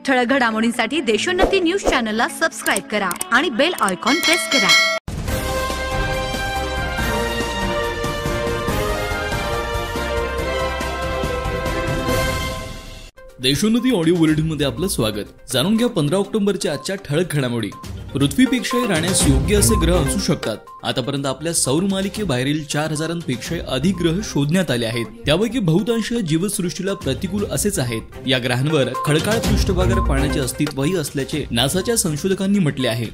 ठळक घडामोडींसाठी देशोन्नती न्यूज चॅनलला सबस्क्राइब करा आणि बेल आयकॉन प्रेस करा। देशोन्नती ऑडिओ बुलेटिनमध्ये आपलं स्वागत। जाणून घ्या 15 ऑक्टोबरच्या आजच्या ठळक घडामोडी। पृथ्वीपेक्षाही राहण्यास योग्य असे ग्रह असू शकतात। आतापर्यंत आपल्या सौर मालिकेबाहेरील 4000पेक्षा अधिक ग्रह शोधण्यात आले आहेत। त्यापैकी बहुतांश जीवसृष्टीला प्रतिकूल असेच आहेत। या ग्रहांवर खडकाळ पृष्ठभागावर पाण्याचे अस्तित्वही असल्याचे नासाच्या संशोधकांनी म्हटले आहे।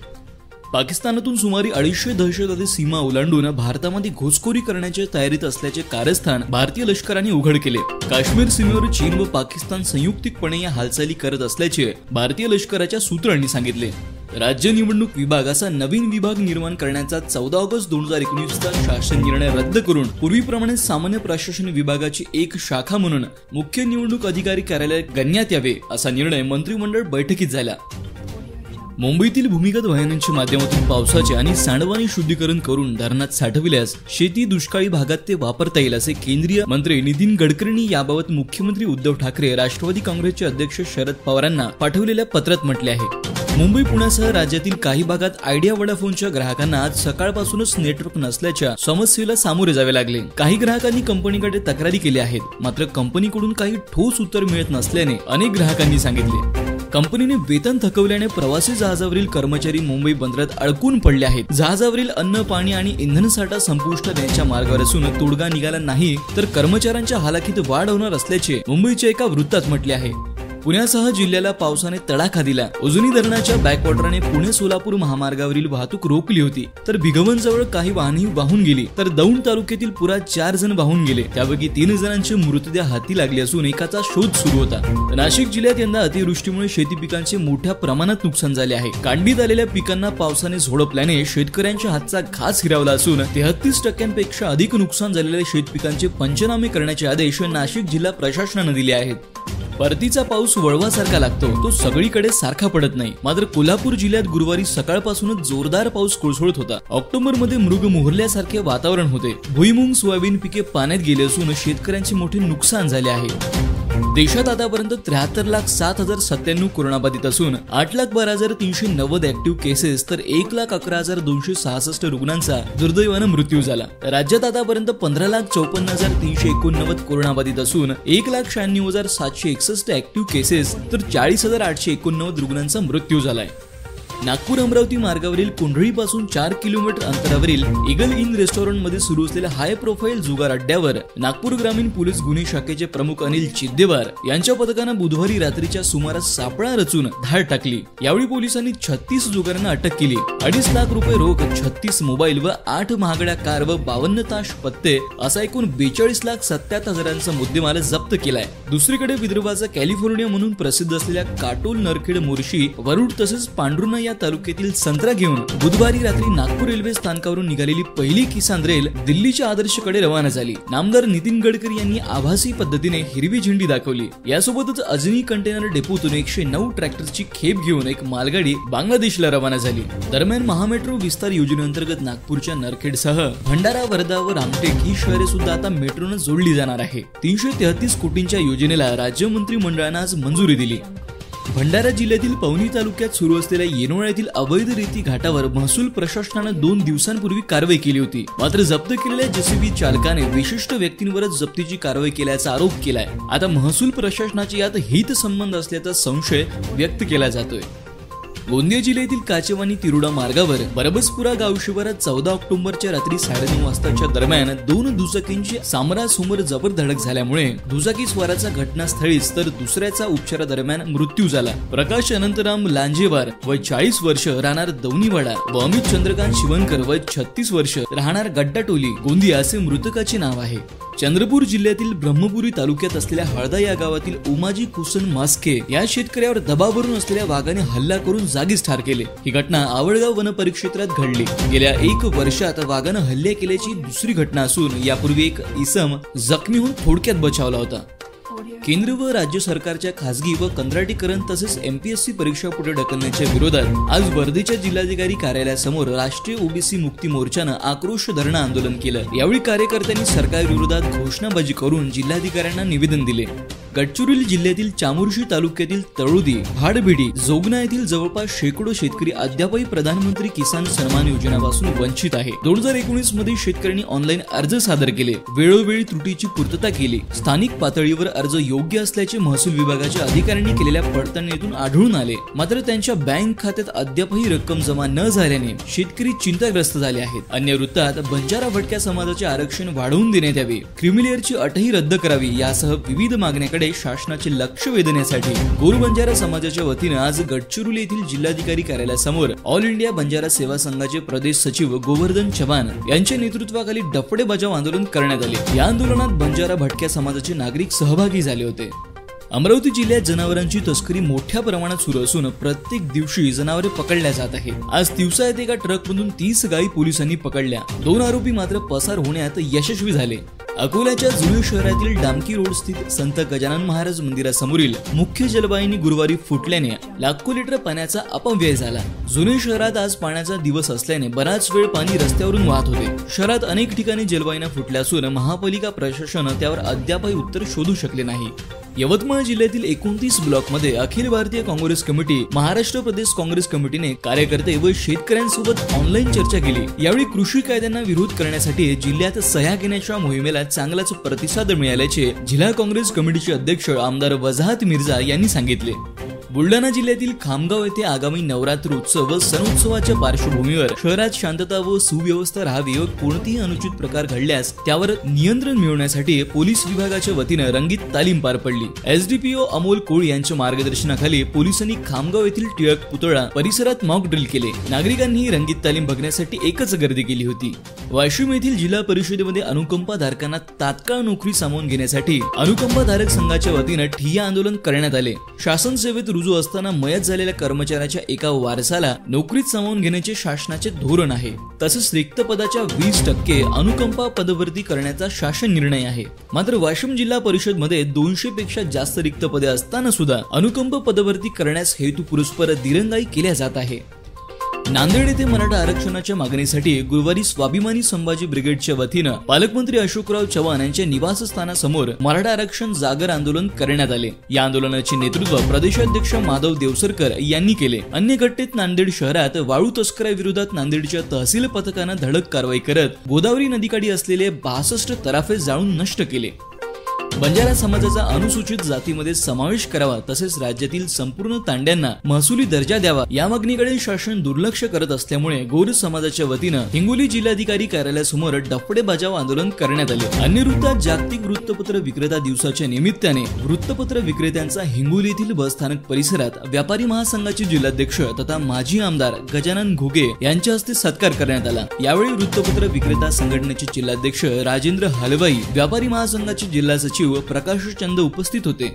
पाकिस्तानातून सुमारे 250 दहशतवादी सीमा ओलांडून भारतामध्ये घुसखोरी करण्याच्या तयारीत असल्याचे कारस्थान भारतीय लष्कराने उघड केले। काश्मीर सीमेवर चीन व पाकिस्तान संयुक्तिकपणे या हालचाली करत असल्याचे भारतीय लष्कराच्या सूत्रांनी सांगितले। राज्य निवडणूक विभाग असा नवीन विभाग निर्माण करण्याचा 14 ऑगस्ट 2019चा शासन निर्णय रद्द करून पूर्वीप्रमाणे सामान्य प्रशासन विभागाची एक शाखा म्हणून मुख्य निवडणूक अधिकारी कार्यालय गणण्यात यावे असा निर्णय मंत्रिमंडळ बैठकीत झाला। मुंबईतील भूमिगत वाहिन्यांच्या माध्यमातून पावसाचे आणि सांडपाणी शुद्धीकरण करून धरणात साठविल्यास शेती दुष्काळी भागात ते वापरता येईल असे केंद्रीय मंत्री नितीन गडकरींनी याबाबत मुख्यमंत्री उद्धव ठाकरे, राष्ट्रवादी काँग्रेसचे अध्यक्ष शरद पवारांना पाठवलेल्या पत्रात म्हटले आहे। मुंबई पुण्यासह राज्यातील काही भागात आयडिया वोडाफोनच्या ग्राहकांना आज सकाळपासूनच नेटवर्क नसल्याच्या समस्येला सामोरे जावे लागले। काही ग्राहकांनी कंपनीकडे तक्रारी केल्या आहेत, मात्र कंपनीकडून काही ठोस उत्तर मिळत नसल्याने अनेक ग्राहकांनी सांगितले। कंपनीने वेतन थकवल्याने प्रवासी जहाजावरील कर्मचारी मुंबई बंदरात अडकून पडले आहेत। जहाजावरील अन्न, पाणी आणि इंधन साठा संपुष्टात येण्याच्या मार्गावर असून तोडगा निघाला नाही तर कर्मचाऱ्यांच्या हालाखीत वाढ होणार असल्याचे मुंबईच्या एका वृत्तात म्हटले आहे। पुण्यासह जिल्ह्याला पावसाने तडाखा दिला। उजनी धरणाच्या बॅकवॉटरने पुणे सोलापूर महामार्गावरील वाहतूक रोखली होती, तर भिगवणजवळ काही वाहने वाहून गेली, तर दौंड तालुक्यातील पुरात 4 जण वाहून गेले। त्यापैकी 3 जणांचे मृतदेह हाती लागले असून एकाचा शोध सुरू होता। नाशिक जिल्ह्यात यंदा अतिवृष्टीमुळे शेती पिकांचे मोठ्या प्रमाणात नुकसान झाले आहे। काढणीत आलेल्या पिकांना पावसाने झोडपल्याने शेतकऱ्यांच्या हातचा घास हिरावला असून 33% अधिक नुकसान झालेल्या शेतपिकांचे पंचनामे करण्याचे आदेश नाशिक जिल्हा प्रशासनाने दिले आहेत। परतीचा पाऊस वळवासारखा लागतो, तो सगळीकडे सारखा पडत नाही। मात्र कोल्हापूर जिल्ह्यात गुरुवारी सकाळपासूनच जोरदार पाऊस कोसळत होता। ऑक्टोबरमध्ये मृग मोहरल्यासारखे वातावरण होते। भुईमुंग, सोयाबीन पिके पाण्यात गेले असून शेतकऱ्यांचे मोठे नुकसान झाले आहे। देशात आतापर्यंत 73,07,097 कोरोनाबाधित असून 8,12,390 ऍक्टिव्ह केसेस तर 1,11,266 रुग्णांचा दुर्दैवाने मृत्यू झाला। राज्यात आतापर्यंत 15,54,389 कोरोनाबाधित असून 1,96,761 ऍक्टिव्ह केसेस तर 40,889 रुग्णांचा मृत्यू झालाय। नागपूर अमरावती मार्गावरील कुंडळीपासून 4 किलोमीटर अंतरावरील ईगल इन रेस्टॉरंटमध्ये सुरू असलेल्या हाय प्रोफाईल जुगार अड्ड्यावर नागपूर ग्रामीण पोलीस गुन्हे शाखेचे प्रमुख अनिल चिद्देवार यांच्या पथकाने बुधवारी रात्रीच्या सुमारास सापळा रचून धाड टाकली। यावेळी पोलिसांनी 36 जुगारांना अटक केली। 2.5 लाख रुपये रोख, 36 मोबाईल व 8 महागड्या कार व 52 ताश पत्ते असा एकूण 42,77,000चा मुद्देमाल जप्त केलाय। दुसरीकडे विदर्भाचा कॅलिफोर्निया म्हणून प्रसिद्ध असलेल्या काटोल, नरखेड, मोर्शी, वरुड तसेच पांढुर्णा या तालुक्यातील संत्रा घेऊन बुधवारी रात्री नागपूर रेल्वे स्थानकावरून निघालेली पहिली किसान रेल दिल्लीच्या आदर्शकडे रवाना झाली। नामदार नितीन गडकरी यांनी आभासी पद्धतीने हिरवी झेंडी दाखवली। यासोबतच अजनी कंटेनर डेपोतून 109 ट्रॅक्टरची खेप घेऊन एक मालगाडी बांगलादेशला रवाना झाली। दरम्यान महामेट्रो विस्तार योजनेअंतर्गत नागपूरच्या नरखेडसह भंडारा, वर्धा व रामटेक ही शहरे सुद्धा आता मेट्रोने जोडली जाणार आहे। 333 कोटींच्या योजनेला राज्य मंत्रिमंडळाने आज मंजुरी दिली। भंडारा जिल्ह्यातील पवनी तालुक्यात सुरू असलेल्या येनोळ्यातील अवैध रेती घाटावर महसूल प्रशासनाने 2 दिवसांपूर्वी कारवाई केली होती। मात्र जप्त केलेल्या जेसीबी चालकाने विशिष्ट व्यक्तींवरच जप्तीची कारवाई केल्याचा आरोप केलाय। आता महसूल प्रशासनाचे यात हित संबंध असल्याचा संशय व्यक्त केला जातोय। गोंदिया जिल्ह्यातील काचेवानी तिरुडा मार्गावर बरबसपुरा गाव शिवारात 14 ऑक्टोबरच्या रात्री 9:30 वाजताच्या दरम्यान 2 दुचाकींची समोरासमोर जबर धडक झाल्यामुळे दुचाकी स्वाराचा घटनास्थळीच तर दुसऱ्याचा उपचारादरम्यान मृत्यू झाला। प्रकाश अनंतराम लांजेवार वय 40 वर्ष राहणार दौनीवाडा व अमित चंद्रकांत शिवनकर वय 36 वर्ष राहणार गड्डाटोली, गोंदिया असे मृतकाचे नाव आहे। चंद्रपूर जिल्ह्यातील ब्रह्मपुरी तालुक्यात असलेल्या हळदा या गावातील उमाजी कुसन मास्के या शेतकऱ्यावर दबावरून असलेल्या वाघाने हल्ला करून जागीच ठार केले। ही घटना आवळगाव वन परिक्षेत्रात घडली। गेल्या 1 वर्षात वाघाने हल्ले केल्याची दुसरी घटना असून यापूर्वी एक इसम जखमी होऊन थोडक्यात बचावला होता। केंद्र व राज्य सरकारच्या खासगी व कंत्राटीकरण तसेच MPSC परीक्षा पुढे ढकलण्याच्या विरोधात आज वर्धेच्या जिल्हाधिकारी कार्यालयासमोर राष्ट्रीय ओबीसी मुक्ती मोर्चानं आक्रोश धरणं आंदोलन केलं। यावेळी कार्यकर्त्यांनी सरकार विरोधात घोषणाबाजी करून जिल्हाधिकाऱ्यांना निवेदन दिले। गडचिरोली जिल्ह्यातील चामोर्शी तालुक्यातील तळोदी, भाडबिडी, जोगना येथील जवळपास शेकडो शेतकरी अद्यापही प्रधानमंत्री किसान सन्मान योजनेपासून वंचित आहे। 2019 मध्ये शेतकऱ्यांनी ऑनलाईन अर्ज सादर केले, वेळोवेळी त्रुटीची पूर्तता केली। स्थानिक पातळीवर अर्ज योग्य असल्याचे महसूल विभागाच्या अधिकाऱ्यांनी केलेल्या पडताळणीतून आढळून आले। मात्र त्यांच्या बँक खात्यात अद्यापही रक्कम जमा न झाल्याने शेतकरी चिंताग्रस्त झाले आहेत। अन्य वृत्तात बंजारा भटक्या समाजाचे आरक्षण वाढवून देण्यात यावे, क्रिमिलेअरची अटही रद्द करावी यासह विविध मागण्यांकडे शासनाचे लक्ष वेधण्यासाठी गोर बंजारा समाजाच्या वतीने आज गडचिरोली येथील जिल्हाधिकारी कार्यालयासमोर ऑल इंडिया बंजारा सेवा संघाचे प्रदेश सचिव गोवर्धन चव्हाण यांच्या नेतृत्वाखाली डफडे बजाव आंदोलन करण्यात आले। या आंदोलनात बंजारा भटक्या समाजाचे नागरिक सहभागी झाले होते। अमरावती जिल्ह्यात जनावरांची तस्करी मोठ्या प्रमाणात सुरू असून प्रत्येक दिवशी जनावरे पकडल्या जात आहे। आज दिवसा येथे एका ट्रकमधून 30 गायी पोलिसांनी पकडल्या। 2 आरोपी मात्र पसार होण्यात यशस्वी झाले। अकोल्याच्या जुने शहरातील डामकी रोड स्थित संत गजानन महाराज मंदिरासमोरील मुख्य जलवाहिनी गुरुवारी फुटल्याने लाखो लिटर पाण्याचा अपव्यय झाला। जुने शहरात आज पाण्याचा दिवस असल्याने बराच वेळ पाणी रस्त्यावरून वाहत होते। शहरात अनेक ठिकाणी जलवाहिन्या फुटल्या असून महापालिका प्रशासन त्यावर अद्यापही उत्तर शोधू शकले नाही। यवतमाळ जिल्ह्यातील 29 ब्लॉकमध्ये अखिल भारतीय काँग्रेस कमिटी, महाराष्ट्र प्रदेश काँग्रेस कमिटीने कार्यकर्ते व शेतकऱ्यांसोबत ऑनलाईन चर्चा केली। यावेळी कृषी कायद्यांना विरोध करण्यासाठी जिल्ह्यात सह्या घेण्याच्या मोहिमेला चांगलाच प्रतिसाद मिळाल्याचे जिल्हा काँग्रेस कमिटीचे अध्यक्ष आमदार वजाहत मिर्झा यांनी सांगितले। बुलढाणा जिल्ह्यातील खामगाव येथे आगामी नवरात्रोत्सव व सणोत्सवाच्या पार्श्वभूमीवर शहरात शांतता व सुव्यवस्था राहावी व कोणतीही अनुचित प्रकार घडल्यास त्यावर नियंत्रण मिळवण्यासाठी पोलीस विभागाच्या वतीने रंगीत तालीम पार पडली। SDPO अमोल कोळी यांच्या मार्गदर्शनाखाली पोलिसांनी खामगाव येथील टिळक पुतळा परिसरात मॉक ड्रिल केले। नागरिकांनी रंगीत तालीम बघण्यासाठी एकच गर्दी केली होती। वाशिम येथील जिल्हा परिषदेमध्ये अनुकंपा धारकांना तात्काळ नोकरी सामावून घेण्यासाठी अनुकंपा धारक संघाच्या वतीने ठिय्या आंदोलन करण्यात आले। शासन सेवेत रुजू असताना मयत झालेल्या कर्मचाऱ्याच्या एका वारसाला नोकरीत सामावून घेण्याचे शासनाचे धोरण आहे। तसेच रिक्त पदाच्या 20% अनुकंपा पदभरती करण्याचा शासन निर्णय आहे। मात्र वाशिम जिल्हा परिषद मध्ये 200 पेक्षा जास्त रिक्त पदे असताना सुद्धा अनुकंप पदभरती करण्यास हेतुपुरस्पर दिरंगाई केल्या जात आहे। नांदेड येथे मराठा आरक्षणाच्या मागणीसाठी गुरुवारी स्वाभिमानी संभाजी ब्रिगेडच्या वतीनं पालकमंत्री अशोकराव चव्हाण यांच्या निवासस्थानासमोर मराठा आरक्षण जागर आंदोलन करण्यात आले। या आंदोलनाचे नेतृत्व प्रदेशाध्यक्ष माधव देवसरकर यांनी केले। अन्य घटनेत नांदेड शहरात वाळू तस्कराविरोधात नांदेडच्या तहसील पथकानं धडक कारवाई करत गोदावरी नदीकाठी असलेले 62 तराफे जाळून नष्ट केले। बंजारा समाजाचा अनुसूचित जातीमध्ये समावेश करावा तसेच राज्यातील संपूर्ण तांड्यांना महसुली दर्जा द्यावा या मागणीकडे शासन दुर्लक्ष करत असल्यामुळे गोर समाजाच्या वतीनं हिंगोली जिल्हाधिकारी कार्यालयासमोर डफडे बजाव आंदोलन करण्यात आले। अन्य वृत्तात जागतिक वृत्तपत्र विक्रेता दिवसाच्या निमित्ताने वृत्तपत्र विक्रेत्यांचा हिंगोली येथील बसस्थानक परिसरात व्यापारी महासंघाचे जिल्हाध्यक्ष तथा माजी आमदार गजानन घोगे यांच्या हस्ते सत्कार करण्यात आला। यावेळी वृत्तपत्र विक्रेता संघटनेचे जिल्हाध्यक्ष राजेंद्र हलवाई, व्यापारी महासंघाचे जिल्हा सचिव प्रकाश चंद उपस्थित होते।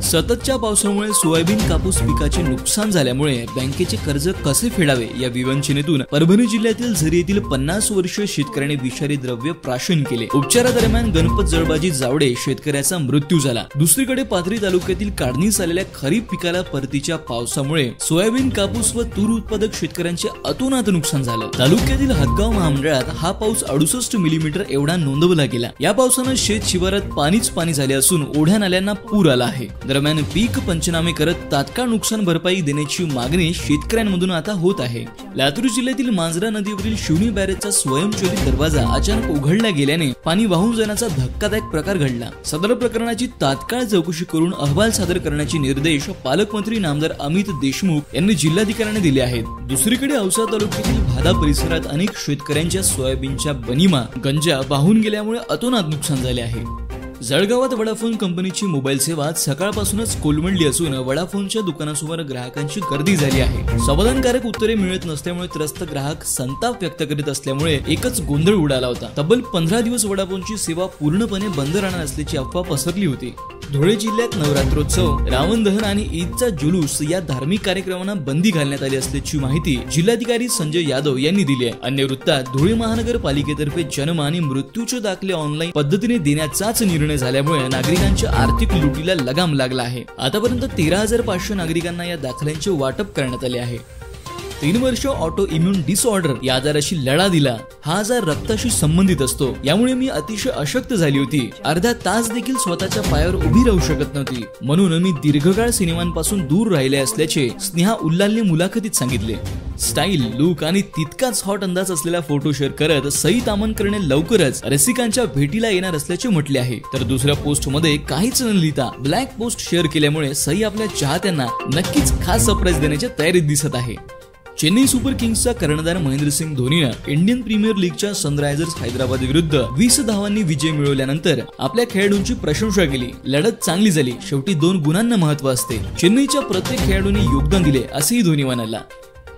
सततच्या पावसामुळे सोयाबीन कापूस पिकाचे नुकसान झाल्यामुळे बँकेचे कर्ज कसे फेडावे या विवंचनेतून परभणी जिल्ह्यातील झरी येथील 50 वर्षीय शेतकऱ्याने विषारी द्रव्य प्राशन केले। उपचारादरम्यान गणपत जळबाजी जावडे शेतकऱ्याचा मृत्यू झाला। दुसरीकडे पाथरी तालुक्यातील काढणीस आलेल्या खरीप पिकाला परतीच्या पावसामुळे सोयाबीन कापूस व तूर उत्पादक शेतकऱ्यांचे अतोनात नुकसान झालं। तालुक्यातील हदगाव महामंडळात हा पाऊस 68 मिलीमीटर एवढा नोंदवला गेला। या पावसाने शेत शिवारात पाणीच पाणी झाले असून ओढ्या नाल्यांना पूर आला आहे। दरम्यान पीक पंचनामे करत तात्काळ नुकसान भरपाई देण्याची मागणी शेतकऱ्यांमधून आता होत आहे। लातूर जिल्ह्यातील मांजरा नदीवरील शिवणी बॅरेजचा स्वयंचलित दरवाजा अचानक उघडला गेल्याने पाणी वाहून जाण्याचा धक्कादायक प्रकार घडला। सदर प्रकरणाची तात्काळ चौकशी करून अहवाल सादर करण्याचे निर्देश पालकमंत्री नामदार अमित देशमुख यांनी जिल्हाधिकाऱ्यांना दिले आहेत। दुसरीकडे औसा तालुक्यातील भादा परिसरात अनेक शेतकऱ्यांच्या सोयाबीनच्या बनिमा गंजा वाहून गेल्यामुळे अतोनात नुकसान झाले आहे। जळगावात वडाफोन कंपनीची मोबाईल सेवा सकाळपासूनच कोलमडली असून वडाफोनच्या दुकानासमोर ग्राहकांची गर्दी झाली आहे। समाधानकारक उत्तरे मिळत नसल्यामुळे त्रस्त ग्राहक संताप व्यक्त करीत असल्यामुळे एकच गोंधळ उडाला होता। तब्बल 15 दिवस वडाफोनची सेवा पूर्णपणे बंद राहणार असल्याची अफवा पसरली होती। धुळे जिल्ह्यात नवरात्रोत्सव, रावण दहन आणि ईदचा जुलूस या धार्मिक कार्यक्रमांना बंदी घालण्यात आली असल्याची माहिती जिल्हाधिकारी संजय यादव यांनी दिली आहे। अन्य वृत्तात धुळे महानगरपालिकेतर्फे जन्म आणि मृत्यूचे दाखले ऑनलाईन पद्धतीने देण्याचाच निर्णय झाल्यामुळे नागरिकांच्या आर्थिक लुटीला लगाम लागला आहे। आतापर्यंत 13,500 नागरिकांना या दाखल्यांचे वाटप करण्यात आले आहे। 3 वर्ष ऑटो इम्युन डिसऑर्डर या आजाराशी लढा दिला। हा आजार रक्ताशी संबंधित असतो, यामुळे मी अतिशय अशक्त झाली होती। अर्धा तास देखील स्वतःच्या पायावर उभी राहू शकत नव्हती, म्हणून मी दीर्घकाळ सिनेमांपासून दूर राहिले असल्याचे स्नेहा उल्लालने मुलाखतीत सांगितले। स्टाईल, लुक आणि तितकाच हॉट अंदाज असलेला फोटो शेअर करत सई तामणकरने लवकरच रसिकांच्या भेटीला येणार असल्याचे म्हटले आहे। तर दुसऱ्या पोस्ट मध्ये काहीच न लिहिता ब्लॅक पोस्ट शेअर केल्यामुळे सई आपल्या चाहत्यांना नक्कीच खास सरप्राईज देण्याच्या तयारीत दिसत आहे। चेन्नई सुपर किंग्सचा कर्णधार महेंद्रसिंग धोनीनं इंडियन प्रीमियर लीगच्या सनरायझर्स हैदराबाद विरुद्ध 20 धावांनी विजय मिळवल्यानंतर आपल्या खेळाडूंची प्रशंसा केली। लढत चांगली झाली, शेवटी 2 गुणांना महत्त्व असते। चेन्नईच्या प्रत्येक खेळाडूंनी योगदान दिले असेही धोनी म्हणाला।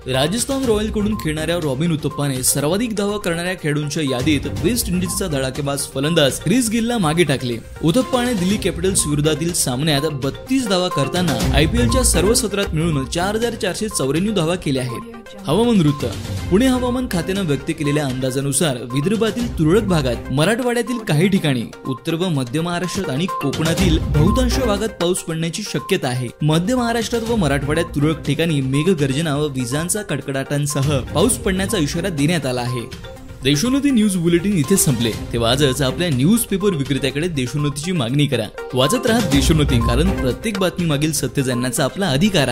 राजस्थान रॉयल कडून खेळणाऱ्या रॉबिन उथप्पाने सर्वाधिक धावा करणाऱ्या खेळाडूंच्या यादीत वेस्ट इंडिजचा धडाकेबाज फलंदाज क्रिस गेलला मागे टाकले। उथप्पाने दिल्ली कॅपिटल्स विरोधातील सामन्यात 32 धावा करताना आयपीएलच्या सर्व सत्रात मिळून 4,494 धावा केल्या आहेत। हवामान वृत्त, पुणे हवामान खात्याने व्यक्त केलेल्या अंदाजानुसार विदर्भातील तुरळक भागात, मराठवाड्यातील काही ठिकाणी, उत्तर व मध्य महाराष्ट्रात आणि कोकणातील बहुतांश भागात पाऊस पडण्याची शक्यता आहे। मध्य महाराष्ट्रात व मराठवाड्यात तुरळक ठिकाणी मेघगर्जना व विजांचा कडकडाटांसह पाऊस पडण्याचा इशारा देण्यात आला आहे। देशोन्नती न्यूज बुलेटिन इथे संपले। तेव्हा आजच आपल्या न्यूज पेपर विक्रेत्याकडे देशोन्नतीची मागणी करा। वाचत राहा देशोन्नती, कारण प्रत्येक बातमी मागील सत्य जाणण्याचा आपला अधिकार आहे।